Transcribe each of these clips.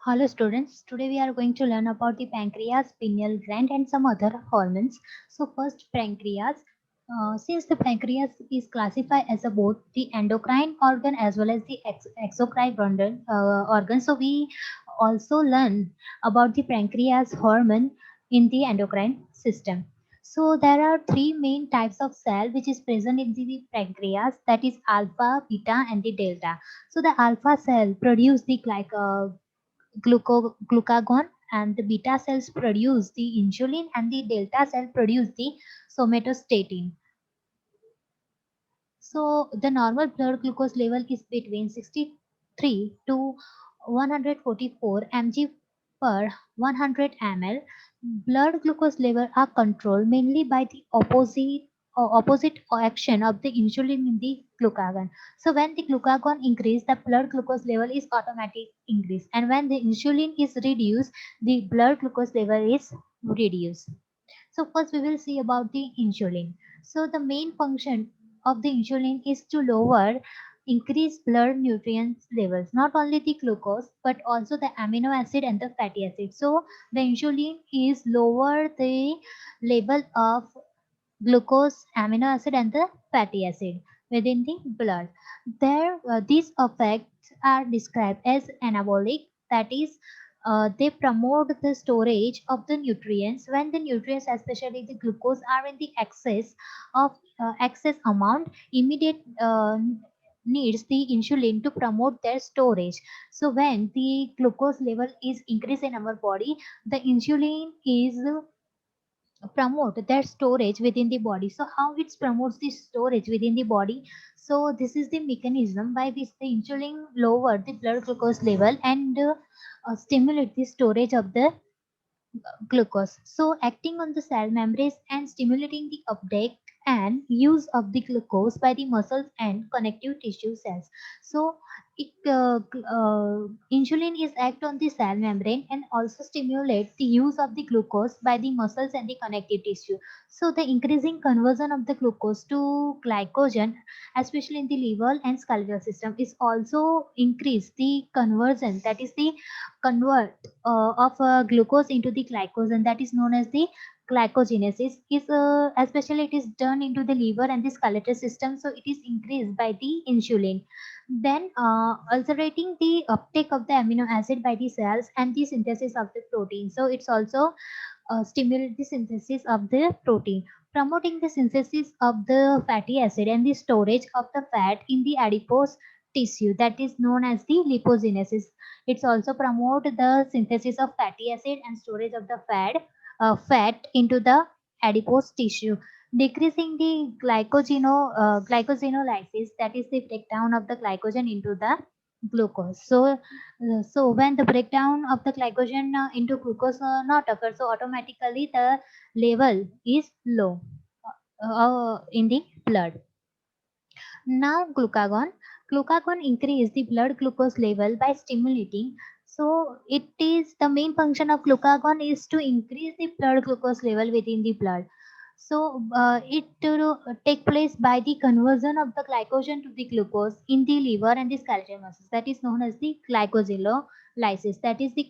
Hello students, today we are going to learn about the pancreas, pineal gland and some other hormones. So first pancreas. Since the pancreas is classified as a both the endocrine organ as well as the exocrine organ, so we also learn about the pancreas hormone in the endocrine system. So there are three main types of cell which is present in the pancreas, that is alpha, beta and the delta. So the alpha cell produce the glucagon, and the beta cells produce the insulin and the delta cell produce the somatostatin. So the normal blood glucose level is between 63 to 144 mg per 100 ml. Blood glucose level are controlled mainly by the opposite action of the insulin in the glucagon. So when the glucagon increase, the blood glucose level is automatic increase, and when the insulin is reduced, the blood glucose level is reduced. So first we will see about the insulin. So the main function of the insulin is to lower increase blood nutrients levels, not only the glucose but also the amino acid and the fatty acid. So the insulin is lower the level of glucose, amino acid and the fatty acid within the blood. These effects are described as anabolic, that is, they promote the storage of the nutrients when the nutrients, especially the glucose, are in the excess amount. Immediate needs the insulin to promote their storage. So when the glucose level is increased in our body, the insulin is promote their storage within the body. So how it promotes the storage within the body? So this is the mechanism by which the insulin lower the blood glucose level and stimulate the storage of the glucose. So acting on the cell membranes and stimulating the uptake and use of the glucose by the muscles and connective tissue cells. So insulin is act on the cell membrane and also stimulate the use of the glucose by the muscles and the connective tissue. So the increasing conversion of the glucose to glycogen, especially in the liver and skeletal system, is also increase the conversion, that is the convert of glucose into the glycogen, that is known as the glycogenesis, is especially it is done into the liver and the skeletal system, so it is increased by the insulin. Then alterating the uptake of the amino acid by the cells and the synthesis of the protein, so it's also stimulate the synthesis of the protein, promoting the synthesis of the fatty acid and the storage of the fat in the adipose tissue, that is known as the lipogenesis. It's also promote the synthesis of fatty acid and storage of the fat into the adipose tissue, decreasing the glycogenolysis, that is the breakdown of the glycogen into the glucose. So when the breakdown of the glycogen into glucose not occur, so automatically the level is low in the blood. Now glucagon increase the blood glucose level by stimulating. So it is the main function of glucagon is to increase the blood glucose level within the blood. So it take place by the conversion of the glycogen to the glucose in the liver and the skeletal muscles. That is known as the glycosylysis. That is the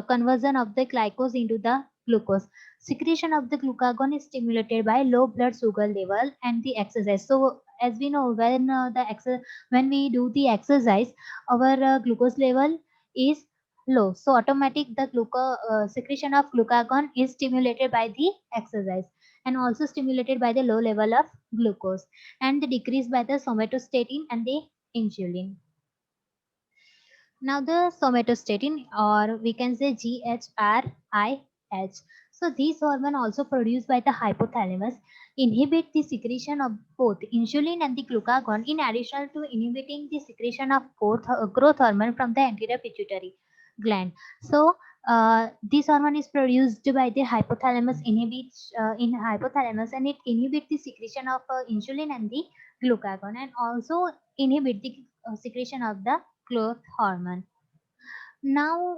conversion of the glucose into the glucose. Secretion of the glucagon is stimulated by low blood sugar level and the exercise. So as we know, when we do the exercise, our glucose level is low. So automatic the secretion of glucagon is stimulated by the exercise and also stimulated by the low level of glucose and the decrease by the somatostatin and the insulin. Now the somatostatin, or we can say GHRIH. So these hormone also produced by the hypothalamus inhibit the secretion of both insulin and the glucagon, in addition to inhibiting the secretion of growth hormone from the anterior pituitary gland. So this hormone is produced by the hypothalamus in hypothalamus, and it inhibits the secretion of insulin and the glucagon, and also inhibit the secretion of the growth hormone. Now,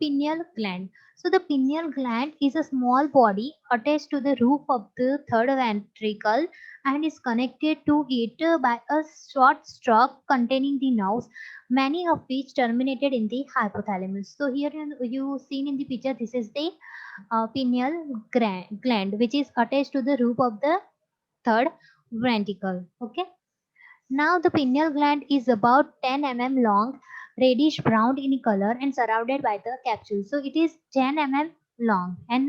pineal gland. So the pineal gland is a small body attached to the roof of the third ventricle and is connected to it by a short stalk containing the nerves, many of which terminated in the hypothalamus. So here you seen in the picture, this is the pineal gland, which is attached to the roof of the third ventricle. Okay. Now the pineal gland is about 10 mm long, reddish brown in color and surrounded by the capsule. So it is 10 mm long and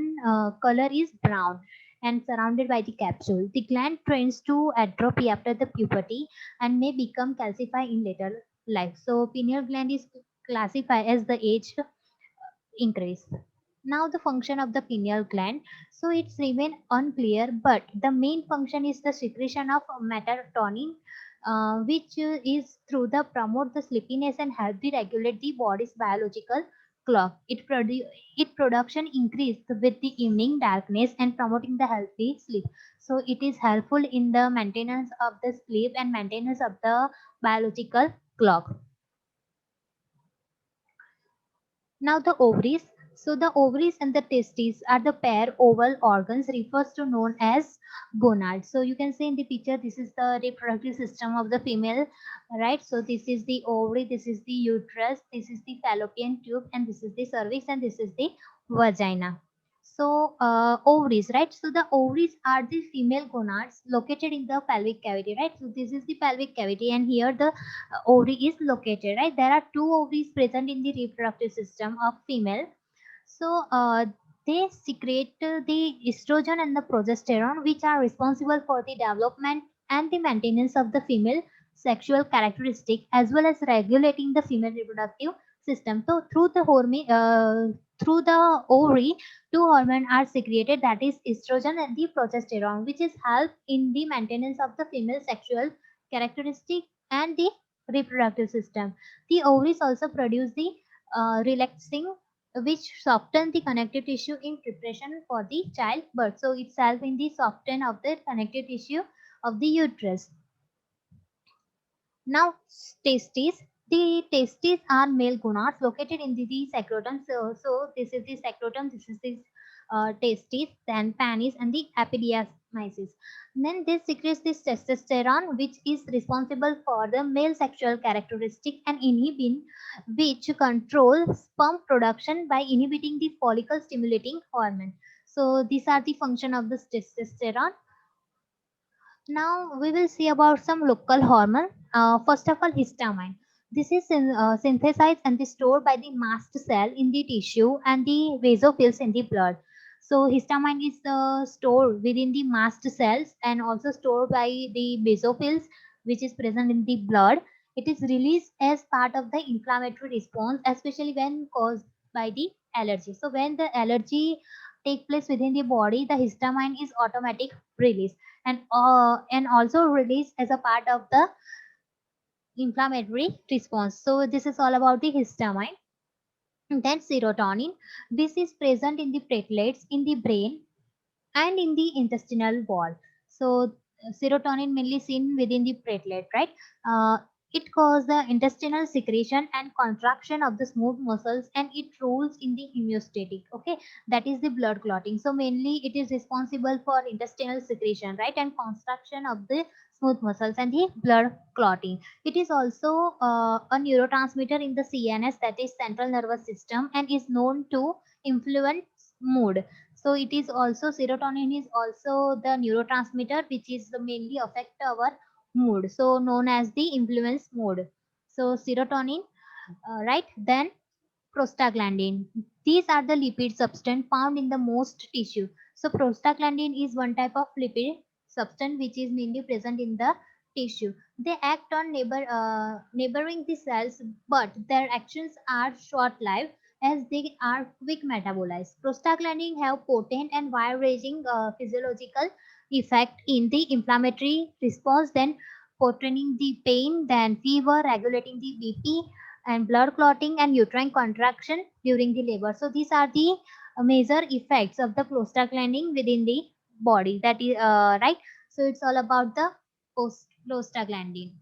color is brown and surrounded by the capsule. The gland tends to atrophy after the puberty and may become calcified in later life. So pineal gland is classified as the age increase. Now the function of the pineal gland. So it's remain unclear, but the main function is the secretion of melatonin, which is through the promote the sleepiness and help to regulate the body's biological clock. It production increased with the evening darkness and promoting the healthy sleep. So it is helpful in the maintenance of the sleep and maintenance of the biological clock. Now the ovaries. So the ovaries and the testes are the pair oval organs refers to known as gonads. So you can see in the picture, this is the reproductive system of the female, right? So this is the ovary, this is the uterus, this is the fallopian tube, and this is the cervix, and this is the vagina. So ovaries, right? So the ovaries are the female gonads located in the pelvic cavity, right? So this is the pelvic cavity, and here the ovary is located, right? There are two ovaries present in the reproductive system of female. So they secrete the estrogen and the progesterone, which are responsible for the development and the maintenance of the female sexual characteristic, as well as regulating the female reproductive system. So through the ovary, two hormones are secreted, that is estrogen and the progesterone, which is help in the maintenance of the female sexual characteristic and the reproductive system. The ovaries also produce the relaxing, which soften the connective tissue in preparation for the childbirth. So it's help in the soften of the connective tissue of the uterus. Now testes. The testes are male gonads located in the secretum. So this is the secretum. This is the testes, then penis, and the epididymis. Then this secretes this testosterone, which is responsible for the male sexual characteristic and inhibin, which controls sperm production by inhibiting the follicle stimulating hormone. So these are the function of the testosterone. Now we will see about some local hormone. First of all, histamine. This is synthesized and stored by the mast cell in the tissue and the basophils in the blood. So histamine is stored within the mast cells and also stored by the basophils, which is present in the blood. It is released as part of the inflammatory response, especially when caused by the allergy. So when the allergy take place within the body, the histamine is automatic release and also released as a part of the inflammatory response. So this is all about the histamine. Then serotonin. This is present in the platelets in the brain and in the intestinal wall. So serotonin mainly seen within the platelet, right? Uh, it causes the intestinal secretion and contraction of the smooth muscles, and it rules in the homeostatic. Okay, that is the blood clotting. So mainly it is responsible for intestinal secretion, right, and contraction of the smooth muscles and the blood clotting. It is also a neurotransmitter in the CNS, that is central nervous system, and is known to influence mood. So it is also serotonin is also the neurotransmitter which is mainly affect our mood. So known as the influence mode. So serotonin, right? Then prostaglandin. These are the lipid substance found in the most tissue. So prostaglandin is one type of lipid substance which is mainly present in the tissue. They act on neighboring the cells, but their actions are short-lived as they are quick metabolized. Prostaglandin have potent and wide-ranging physiological effect in the inflammatory response, then portraying the pain, then fever, regulating the BP, and blood clotting and uterine contraction during the labor. So these are the major effects of the prostaglandin within the body. That is right. So it's all about the prostaglandin.